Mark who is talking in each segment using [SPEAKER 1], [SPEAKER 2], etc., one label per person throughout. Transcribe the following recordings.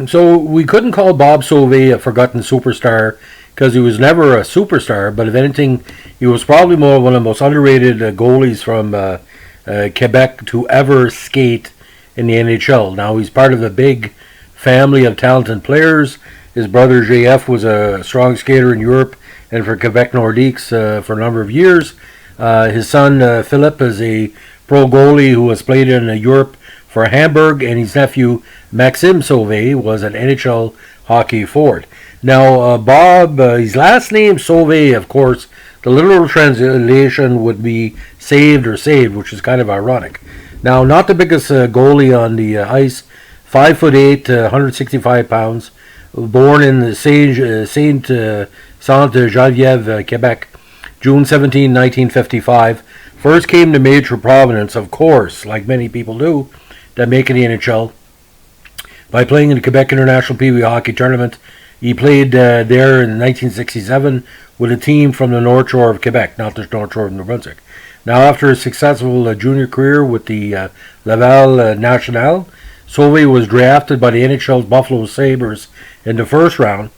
[SPEAKER 1] So we couldn't call Bob Sauve a forgotten superstar because he was never a superstar, but if anything, he was probably one of the most underrated goalies from Quebec to ever skate in the NHL. Now he's part of a big family of talented players. His brother JF was a strong skater in Europe and for Quebec Nordiques for a number of years. His son Philip is a pro goalie who has played in Europe for Hamburg, and his nephew Maxime Sauve was an NHL hockey forward. Now, Bob, his last name Sauve, of course, the literal translation would be saved or saved, which is kind of ironic. Now, not the biggest goalie on the ice, 5'8", 165 pounds, born in Sainte-Geneviève, Quebec, June 17, 1955. First came to major prominence, of course, like many people do, that make it the NHL, by playing in the Quebec International Pee Wee Hockey Tournament. He played there in 1967 with a team from the North Shore of Quebec, not the North Shore of New Brunswick. Now, after a successful junior career with the Laval National, Sauve was drafted by the NHL's Buffalo Sabres in the first round,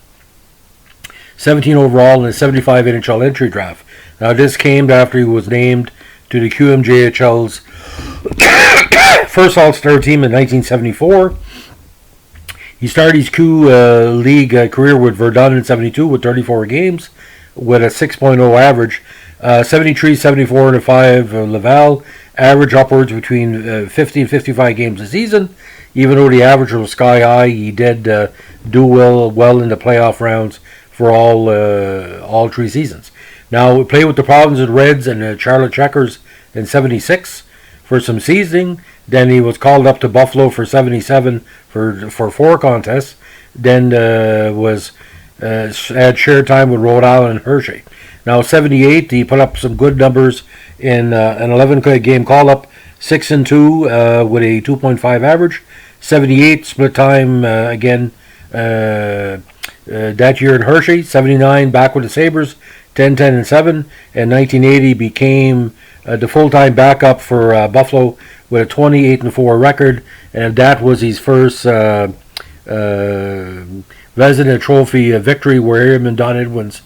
[SPEAKER 1] 17 overall in the 75 NHL entry draft. Now, this came after he was named to the QMJHL's first All-Star team in 1974. He started his Q League career with Verdun in 72 with 34 games with a 6.0 average. 73, 74, and 5 Laval average upwards between 50 and 55 games a season. Even though the average was sky high, he did do well in the playoff rounds for all 3 seasons. Now, we played with the Providence Reds and the Charlotte Checkers in 76 for some seasoning. Then he was called up to Buffalo for 77 for 4 contests. Then had shared time with Rhode Island and Hershey. Now, 78, he put up some good numbers in an 11-game call-up, 6-2 with a 2.5 average. 78 split time again that year in Hershey. 79 back with the Sabres, 10-10-7. And 1980 became the full-time backup for Buffalo with a 28-4 record, and that was his first Vezina Trophy victory, where him and Don Edwards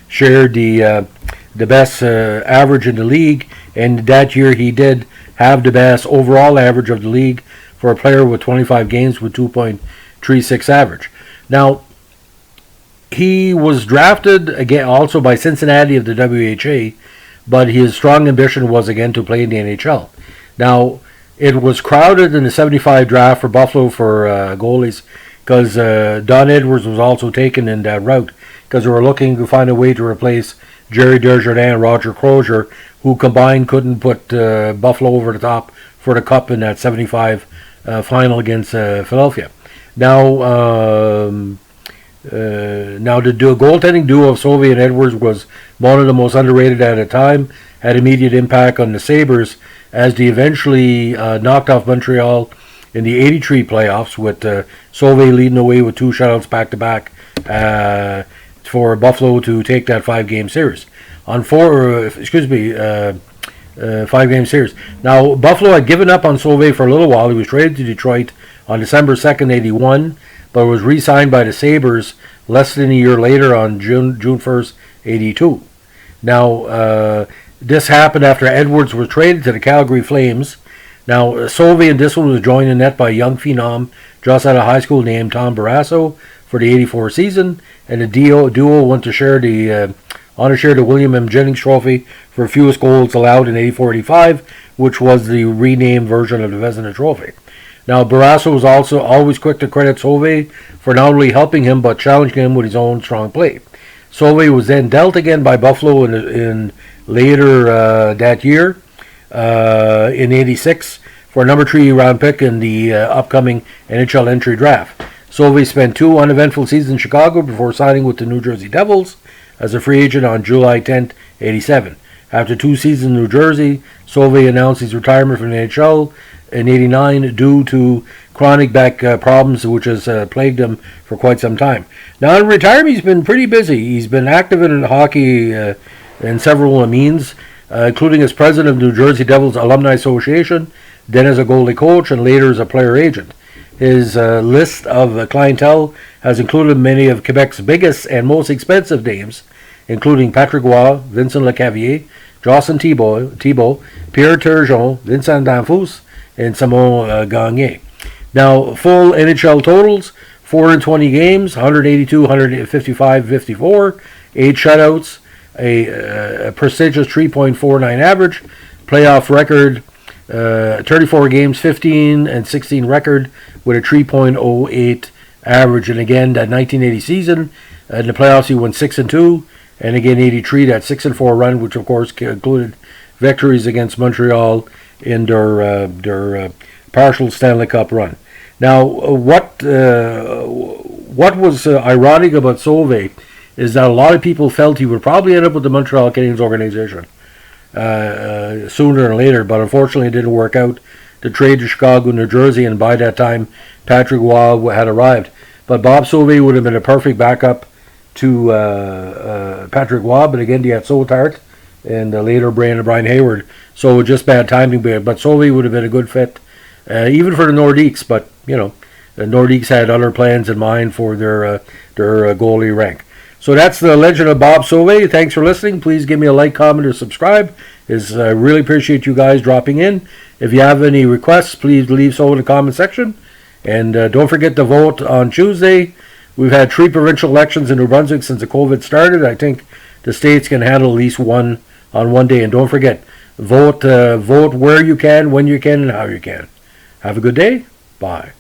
[SPEAKER 1] shared the best average in the league, and that year he did have the best overall average of the league for a player with 25 games with 2.36 average. Now, he was drafted again also by Cincinnati of the WHA, but his strong ambition was again to play in the NHL. Now, it was crowded in the 75 draft for Buffalo for goalies because Don Edwards was also taken in that route because they were looking to find a way to replace Jerry Desjardins and Roger Crozier, who combined couldn't put Buffalo over the top for the Cup in that 75 final against Philadelphia. Now, the goaltending duo of Sauve and Edwards was one of the most underrated at the time, had immediate impact on the Sabres as they eventually knocked off Montreal in the 83 playoffs, with Sauve leading the way with 2 shutouts back-to-back for Buffalo to take that 5-game series. On 5-game series. Now, Buffalo had given up on Sauve for a little while. He was traded to Detroit on December 2nd, 81, but was re-signed by the Sabres less than a year later on June 1st, 82. Now, this happened after Edwards was traded to the Calgary Flames. Now, Sauve in this one was joined in net by a young phenom just out of high school named Tom Barrasso for the 84 season, and the duo went to share the William M. Jennings Trophy for fewest goals allowed in 84-85, which was the renamed version of the Vezina Trophy. Now, Barrasso was also always quick to credit Sauve for not only helping him but challenging him with his own strong play. Sauve was then dealt again by Buffalo in later that year in 86 for a number 3 round pick in the upcoming NHL entry draft. Sauve spent 2 uneventful seasons in Chicago before signing with the New Jersey Devils as a free agent on July 10, 87. After 2 seasons in New Jersey, Sauve announced his retirement from the NHL in 89 due to chronic back problems which has plagued him for quite some time. Now, in retirement, he's been pretty busy. He's been active in hockey in several means, including as president of New Jersey Devils Alumni Association, then as a goalie coach, and later as a player agent. His list of clientele has included many of Quebec's biggest and most expensive names, including Patrick Roy, Vincent Lecavalier, Jocelyn Thibault, Pierre Turgeon, Vincent D'Anfous, and Simon Gagné. Now, full NHL totals: 420 games, 182, 155, 54, 8 shutouts, a prestigious 3.49 average, playoff record, 34 games, 15 and 16 record with a 3.08 average. And again, that 1980 season, in the playoffs, he won 6-2, and again 83, that 6-4 run, which of course included victories against Montreal in their partial Stanley Cup run. Now, what was ironic about Sauve is that a lot of people felt he would probably end up with the Montreal Canadiens organization sooner or later, but unfortunately it didn't work out. The trade to Chicago, New Jersey, and by that time Patrick Roy had arrived. But Bob Sauve would have been a perfect backup to Patrick Roy, but again, he had Sautart and later Brian Hayward, so just bad timing. But Sauve would have been a good fit, even for the Nordiques. But you know, the Nordiques had other plans in mind for their goalie rank. So that's the legend of Bob Sauve. Thanks for listening. Please give me a like, comment, or subscribe. I really appreciate you guys dropping in. If you have any requests, please leave so in the comment section. And don't forget to vote on Tuesday. We've had 3 provincial elections in New Brunswick since the COVID started. I think the states can handle at least one on one day. And don't forget, vote where you can, when you can, and how you can. Have a good day. Bye.